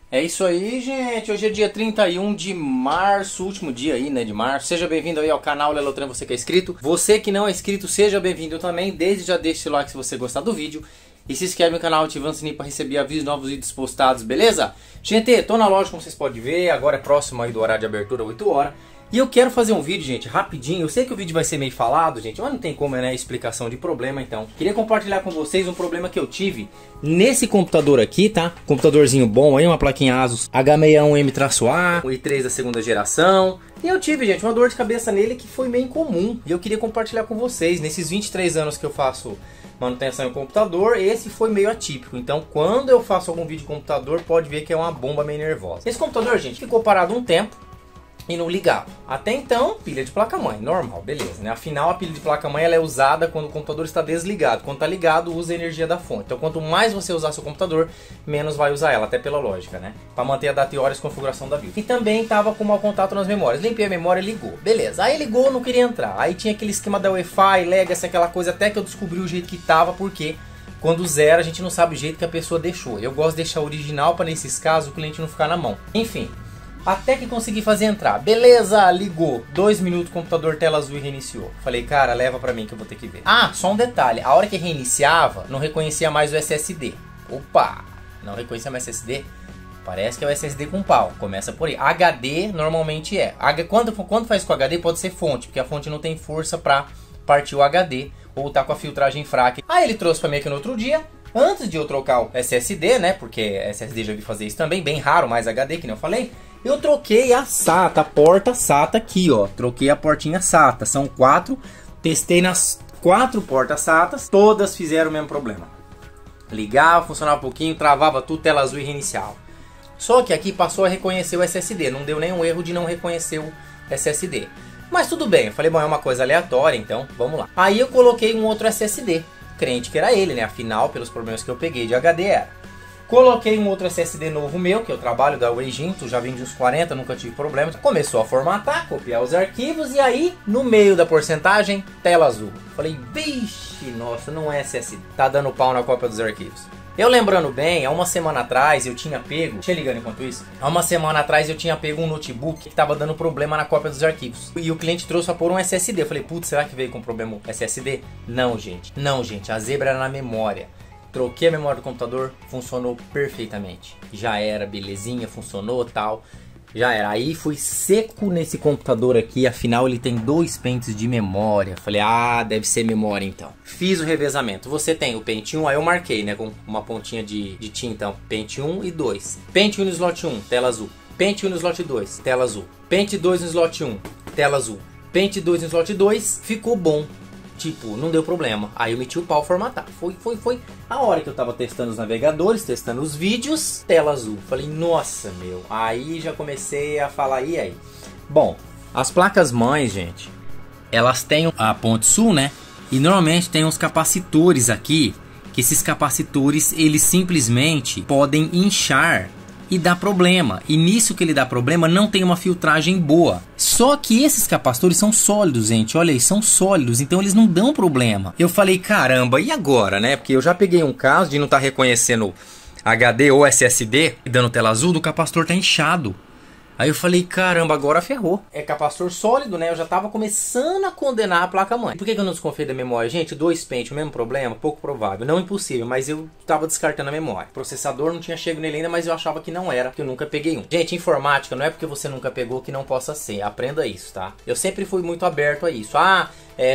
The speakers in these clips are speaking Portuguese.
É isso aí, gente. Hoje é dia 31 de março, último dia aí, né, de março. Seja bem-vindo aí ao canal Lelotran, você que é inscrito. Você que não é inscrito, seja bem-vindo também. Desde já deixa seu like se você gostar do vídeo. E se inscreve no canal ativando o sininho para receber avisos de novos vídeos postados, beleza? Gente, tô na loja como vocês podem ver. Agora é próximo aí do horário de abertura, 8 horas. E eu quero fazer um vídeo, gente, rapidinho. Eu sei que o vídeo vai ser meio falado, gente, mas não tem como, né, explicação de problema, então. Queria compartilhar com vocês um problema que eu tive nesse computador aqui, tá? Computadorzinho bom aí, uma plaquinha Asus H61M-A, o i3 da segunda geração. E eu tive, gente, uma dor de cabeça nele que foi meio incomum. E eu queria compartilhar com vocês. Nesses 23 anos que eu faço manutenção em computador, esse foi meio atípico. Então, quando eu faço algum vídeo de computador, pode ver que é uma bomba meio nervosa. Esse computador, gente, ficou parado um tempo e não ligava. Até então, pilha de placa-mãe, normal, beleza, né? Afinal, a pilha de placa-mãe ela é usada quando o computador está desligado. Quando está ligado, usa a energia da fonte. Então, quanto mais você usar seu computador, menos vai usar ela, até pela lógica, né? Para manter a data e horas e configuração da BIOS. E também estava com mau contato nas memórias. Limpei a memória, ligou. Beleza. Aí ligou, não queria entrar. Aí tinha aquele esquema da Wi-Fi, Legacy, aquela coisa, até que eu descobri o jeito que tava, porque quando zera, a gente não sabe o jeito que a pessoa deixou. Eu gosto de deixar original para, nesses casos, o cliente não ficar na mão. Enfim. Até que consegui fazer entrar. Beleza, ligou. 2 minutos, computador tela azul e reiniciou. Falei, cara, leva pra mim que eu vou ter que ver. Ah, só um detalhe. A hora que reiniciava, não reconhecia mais o SSD. Opa, não reconhecia mais SSD? Parece que é o SSD com pau. Começa por aí. HD normalmente é. Quando faz com HD pode ser fonte, porque a fonte não tem força pra partir o HD ou tá com a filtragem fraca. Aí ele trouxe pra mim aqui no outro dia. Antes de eu trocar o SSD, né? Porque SSD já vi fazer isso também, bem raro, mais HD, que nem eu falei. Eu troquei a SATA, a porta SATA aqui, ó. Troquei a portinha SATA. São 4. Testei nas 4 portas SATAs. Todas fizeram o mesmo problema. Ligava, funcionava um pouquinho, travava tudo, tela azul e reiniciava. Só que aqui passou a reconhecer o SSD. Não deu nenhum erro de não reconhecer o SSD. Mas tudo bem. Eu falei, bom, é uma coisa aleatória, então vamos lá. Aí eu coloquei um outro SSD. Crente que era ele, né? Afinal, pelos problemas que eu peguei de HD era. Coloquei um outro SSD novo meu, que eu trabalho da Weijinto, já vim de uns 40, nunca tive problemas. Começou a formatar, copiar os arquivos e aí, no meio da porcentagem, tela azul. Falei, vixe, nossa, não é SSD. Tá dando pau na cópia dos arquivos. Eu lembrando bem, há uma semana atrás eu tinha pego... Deixa eu ligar enquanto isso. Há uma semana atrás eu tinha pego um notebook que tava dando problema na cópia dos arquivos. E o cliente trouxe pra pôr um SSD. Eu falei, putz, será que veio com problema o SSD? Não, gente. Não, gente. A zebra era na memória. Troquei a memória do computador, funcionou perfeitamente. Já era, belezinha, funcionou, tal. Já era. Aí fui seco nesse computador aqui, afinal ele tem 2 pentes de memória. Falei, ah, deve ser memória então. Fiz o revezamento. Você tem o pente 1, aí eu marquei, né, com uma pontinha de tinta. Pente 1 e 2. Pente 1 no slot 1, tela azul. Pente 1 no slot 2, tela azul. Pente 2 no slot 1, tela azul. Pente 2 no slot 2, ficou bom. Tipo, não deu problema. Aí eu meti o pau formatar. Foi a hora que eu tava testando os navegadores, testando os vídeos, tela azul. Falei, nossa, meu. Aí já comecei a falar, e aí? Bom, as placas mães, gente, elas têm a ponte sul, né? E normalmente tem uns capacitores aqui, que esses capacitores, eles simplesmente podem inchar e dá problema. E nisso que ele dá problema, não tem uma filtragem boa. Só que esses capacitores são sólidos, gente. Olha aí, são sólidos, então eles não dão problema. Eu falei, caramba, e agora, né? Porque eu já peguei um caso de não estar reconhecendo HD ou SSD e dando tela azul, do capacitor tá inchado. Aí eu falei, caramba, agora ferrou. É capacitor sólido, né? Eu já tava começando a condenar a placa-mãe. Por que eu não desconfiei da memória? Gente, 2 pentes, o mesmo problema? Pouco provável. Não impossível, mas eu tava descartando a memória. O processador não tinha chego nele ainda, mas eu achava que não era, porque eu nunca peguei um. Gente, informática não é porque você nunca pegou que não possa ser. Aprenda isso, tá? Eu sempre fui muito aberto a isso. Ah,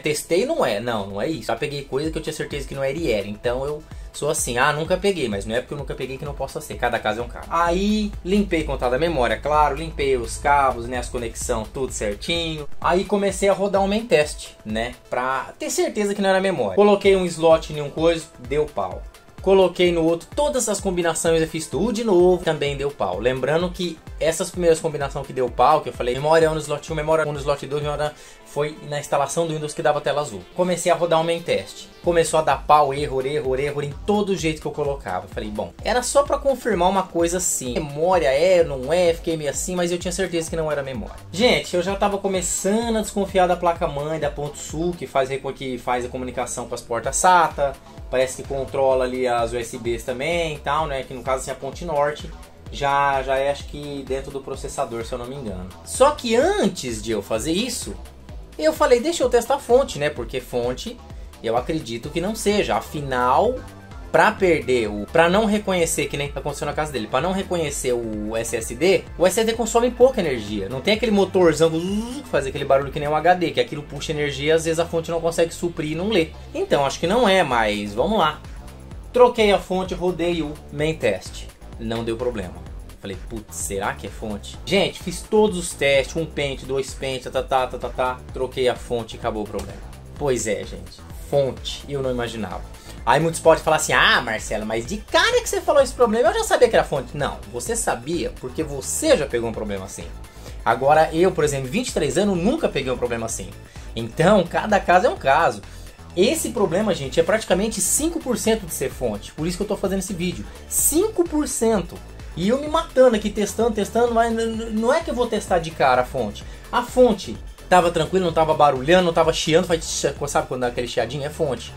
testei, não é. Não é isso. Já peguei coisa que eu tinha certeza que não era e era. Então eu sou assim, ah, nunca peguei, mas não é porque eu nunca peguei que não possa ser. Cada caso é um caso. Aí, limpei contato da memória, claro, limpei os cabos, né, as conexões, tudo certinho. Aí comecei a rodar um main test, né, pra ter certeza que não era memória. Coloquei um slot em um coisa, deu pau. Coloquei no outro, todas as combinações eu fiz tudo de novo, também deu pau. Lembrando que essas primeiras combinações que deu pau, que eu falei, memória 1 no slot 1, memória 1 no slot 2, memória, foi na instalação do Windows que dava tela azul. Comecei a rodar um main test. Começou a dar pau, erro em todo jeito que eu colocava. Falei, bom, era só pra confirmar uma coisa assim. Memória é, não é, fiquei meio assim, mas eu tinha certeza que não era memória. Gente, eu já tava começando a desconfiar da placa-mãe, da ponto sul, que faz a comunicação com as portas SATA. Parece que controla ali as USBs também e tal, né? Que no caso assim, a ponte norte. Já é, acho que dentro do processador, se eu não me engano. Só que antes de eu fazer isso, eu falei, deixa eu testar a fonte, né? Porque fonte, eu acredito que não seja. Afinal, pra não reconhecer, que nem aconteceu na casa dele, pra não reconhecer o SSD consome pouca energia. Não tem aquele motorzão que faz aquele barulho que nem um HD, que aquilo puxa energia, às vezes a fonte não consegue suprir e não lê. Então, acho que não é, mas vamos lá. Troquei a fonte, rodei o main test. Não deu problema. Falei, putz, será que é fonte? Gente, fiz todos os testes, um pente, dois pentes, troquei a fonte e acabou o problema. Pois é, gente, fonte, eu não imaginava. Aí muitos podem falar assim, ah, Marcelo, mas de cara que você falou esse problema, eu já sabia que era fonte. Não, você sabia porque você já pegou um problema assim. Agora eu, por exemplo, 23 anos, nunca peguei um problema assim. Então, cada caso é um caso. Esse problema, gente, é praticamente 5% de ser fonte. Por isso que eu tô fazendo esse vídeo. 5%. E eu me matando aqui, testando, mas não é que eu vou testar de cara a fonte. A fonte tava tranquila, não tava barulhando, não tava chiando. Sabe quando dá aquele chiadinho? É fonte,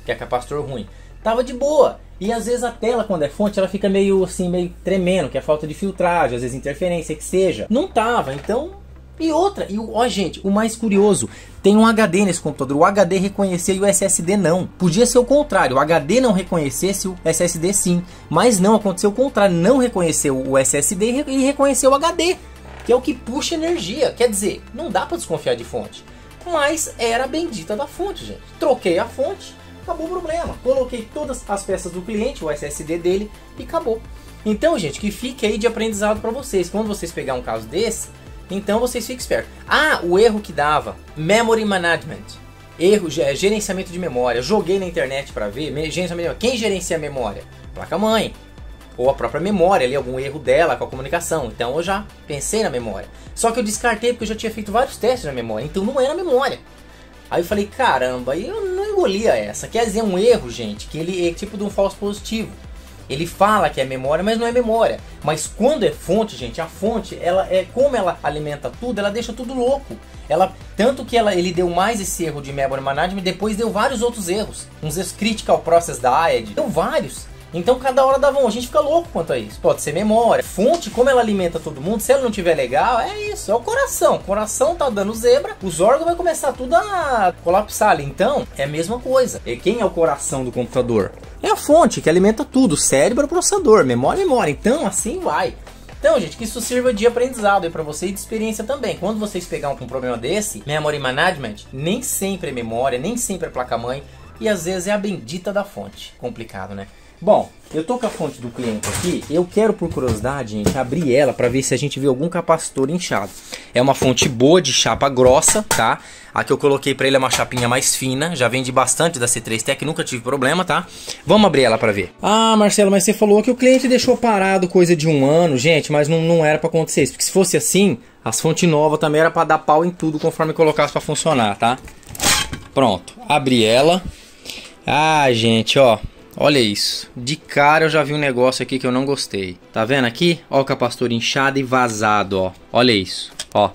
que é capacitor ruim. Tava de boa. E às vezes a tela, quando é fonte, ela fica meio assim, meio tremendo, que é falta de filtragem, às vezes interferência, que seja. Não tava, então... E outra, ó gente, o mais curioso, tem um HD nesse computador, o HD reconhecia e o SSD não. Podia ser o contrário, o HD não reconhecesse o SSD sim, mas não, aconteceu o contrário, não reconheceu o SSD e reconheceu o HD, que é o que puxa energia, quer dizer, não dá pra desconfiar de fonte. Mas era a bendita da fonte, gente. Troquei a fonte, acabou o problema. Coloquei todas as peças do cliente, o SSD dele e acabou. Então, gente, que fique aí de aprendizado pra vocês, quando vocês pegar um caso desse, então vocês fiquem espertos. Ah, o erro que dava, Memory Management, erro, gerenciamento de memória. Joguei na internet para ver, gerenciamento de memória. Quem gerencia a memória? Placa-mãe, ou a própria memória, ali, algum erro dela com a comunicação. Então eu já pensei na memória. Só que eu descartei porque eu já tinha feito vários testes na memória, então não era memória. Aí eu falei, caramba, eu não engolia essa. Quer dizer, um erro, gente, que ele é tipo de um falso positivo. Ele fala que é memória, mas não é memória. Mas quando é fonte, gente, a fonte, ela é como ela alimenta tudo, ela deixa tudo louco. Tanto que ele deu mais esse erro de Memory Management, depois deu vários outros erros. Uns erros Critical Process Died, deu vários. Então cada hora dava um, a gente fica louco quanto a isso. Pode ser memória. Fonte, como ela alimenta todo mundo, se ela não tiver legal, é isso, é o coração. O coração tá dando zebra, os órgãos vai começar tudo a colapsar ali. Então, é a mesma coisa. E quem é o coração do computador? É a fonte que alimenta tudo, cérebro, processador, memória. Então, assim vai. Então, gente, que isso sirva de aprendizado aí pra você e de experiência também. Quando vocês pegarem um problema desse, Memory Management, nem sempre é memória, nem sempre é placa-mãe, e às vezes é a bendita da fonte. Complicado, né? Bom, eu tô com a fonte do cliente aqui, eu quero por curiosidade, gente, abrir ela para ver se a gente vê algum capacitor inchado. É uma fonte boa de chapa grossa, tá? A que eu coloquei para ele é uma chapinha mais fina, já vende bastante da C3 Tech, nunca tive problema, tá? Vamos abrir ela para ver. Ah, Marcelo, mas você falou que o cliente deixou parado coisa de 1 ano, gente, mas não era para acontecer isso, porque se fosse assim, as fontes novas também era para dar pau em tudo conforme colocasse para funcionar, tá? Pronto, abri ela. Ah, gente, ó. Olha isso, de cara eu já vi um negócio aqui que eu não gostei. Tá vendo aqui? Ó o capacitor inchado e vazado, ó. Olha isso, ó.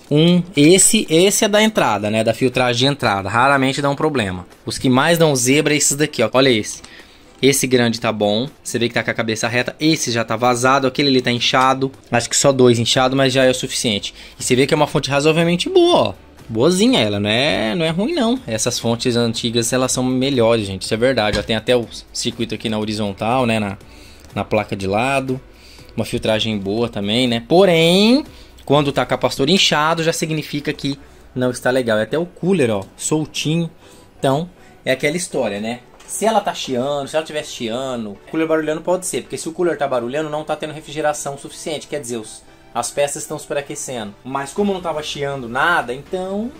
Esse é da entrada, né? Da filtragem de entrada, raramente dá um problema. Os que mais dão zebra é esses daqui, ó. Olha esse. Esse grande tá bom, você vê que tá com a cabeça reta. Esse já tá vazado, aquele ali tá inchado. Acho que só 2 inchados, mas já é o suficiente. E você vê que é uma fonte razoavelmente boa, ó. Boazinha ela, não é ruim não. Essas fontes antigas, elas são melhores, gente, isso é verdade. Ó, tem até o circuito aqui na horizontal, né, na placa de lado. Uma filtragem boa também, né. Porém, quando tá capacitor inchado, já significa que não está legal. É até o cooler, ó, soltinho. Então, é aquela história, né. Se ela tá chiando, se ela estiver chiando, cooler barulhando pode ser. Porque se o cooler tá barulhando, não tá tendo refrigeração suficiente. Quer dizer, as peças estão superaquecendo. Mas como não estava chiando nada, então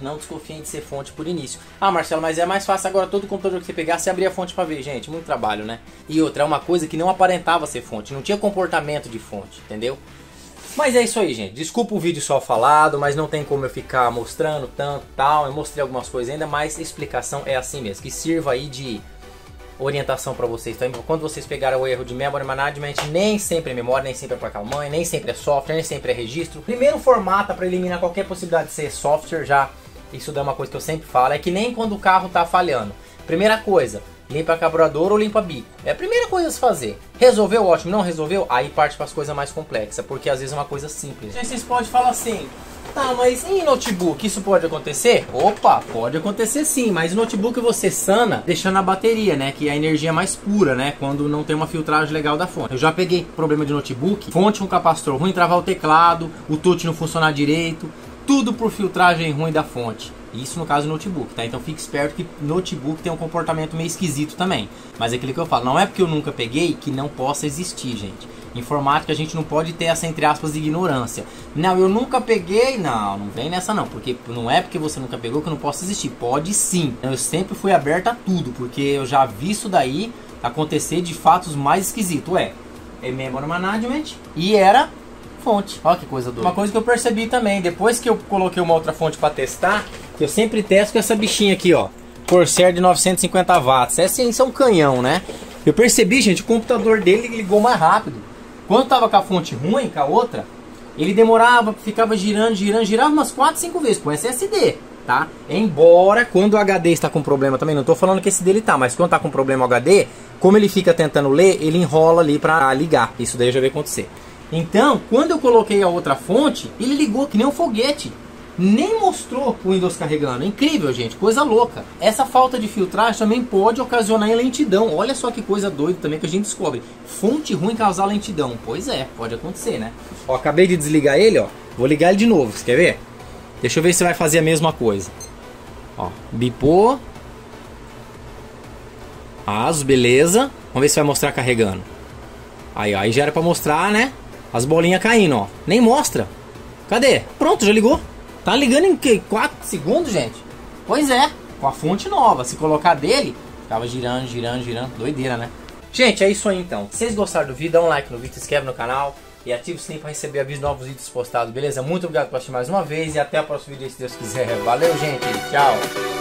não desconfiem de ser fonte por início. Ah, Marcelo, mas é mais fácil agora todo computador que você pegar, você abrir a fonte para ver, gente. Muito trabalho, né? E outra, é uma coisa que não aparentava ser fonte. Não tinha comportamento de fonte, entendeu? Mas é isso aí, gente. Desculpa o vídeo só falado, mas não tem como eu ficar mostrando tanto tal. Eu mostrei algumas coisas ainda, mas a explicação é assim mesmo. Que sirva aí de orientação para vocês. Então, quando vocês pegarem o erro de memory management, nem sempre é memória, nem sempre é placa-mãe, nem sempre é software, nem sempre é registro. Primeiro formata para eliminar qualquer possibilidade de ser software já. Isso é uma coisa que eu sempre falo. É que nem quando o carro tá falhando. Primeira coisa, limpa carburador ou limpa bico. É a primeira coisa a se fazer. Resolveu, ótimo. Não resolveu? Aí parte para as coisas mais complexas, porque às vezes é uma coisa simples. Aí vocês podem falar assim, tá, mas em notebook isso pode acontecer? Opa, pode acontecer sim, mas notebook você sana deixando a bateria, né? Que é a energia mais pura, né? Quando não tem uma filtragem legal da fonte. Eu já peguei problema de notebook, fonte com capacitor ruim, travar o teclado, o touch não funcionar direito, tudo por filtragem ruim da fonte. Isso no caso do notebook, tá? Então fique esperto que notebook tem um comportamento meio esquisito também. Mas é aquilo que eu falo, não é porque eu nunca peguei que não possa existir, gente. Informática a gente não pode ter essa, entre aspas, ignorância. Não, eu nunca peguei, não vem nessa não. Porque não é porque você nunca pegou que não possa existir. Pode sim. Eu sempre fui aberto a tudo, porque eu já vi isso daí acontecer de fatos mais esquisitos. É memory management e era fonte. Olha que coisa doida. Uma coisa que eu percebi também, depois que eu coloquei uma outra fonte para testar, que eu sempre testo com essa bichinha aqui, ó, Corsair de 950 watts. Essa é um canhão, né? Eu percebi, gente, o computador dele ligou mais rápido. Quando tava com a fonte ruim, com a outra, ele demorava, ficava girando, girava umas 4, 5 vezes com SSD, tá? Embora quando o HD está com problema também, não tô falando que esse dele tá, mas quando tá com problema o HD, como ele fica tentando ler, ele enrola ali pra ligar. Isso daí eu já vi acontecer. Então, quando eu coloquei a outra fonte, ele ligou que nem um foguete. Nem mostrou o Windows carregando. É incrível, gente. Coisa louca. Essa falta de filtragem também pode ocasionar lentidão. Olha só que coisa doida também que a gente descobre. Fonte ruim causar lentidão. Pois é, pode acontecer, né? Ó, acabei de desligar ele, ó. Vou ligar ele de novo. Você quer ver? Deixa eu ver se vai fazer a mesma coisa. Ó, bipou. ASUS, beleza. Vamos ver se vai mostrar carregando. Aí já era pra mostrar, né? As bolinhas caindo, ó. Nem mostra. Cadê? Pronto, já ligou. Tá ligando em que? 4 segundos, gente? Pois é, com a fonte nova. Se colocar dele, ficava girando. Doideira, né? Gente, é isso aí então. Se vocês gostaram do vídeo, dá um like no vídeo, se inscreve no canal e ativa o sininho para receber avisos de novos vídeos postados, beleza? Muito obrigado por assistir mais uma vez e até o próximo vídeo, se Deus quiser. Valeu, gente. Tchau.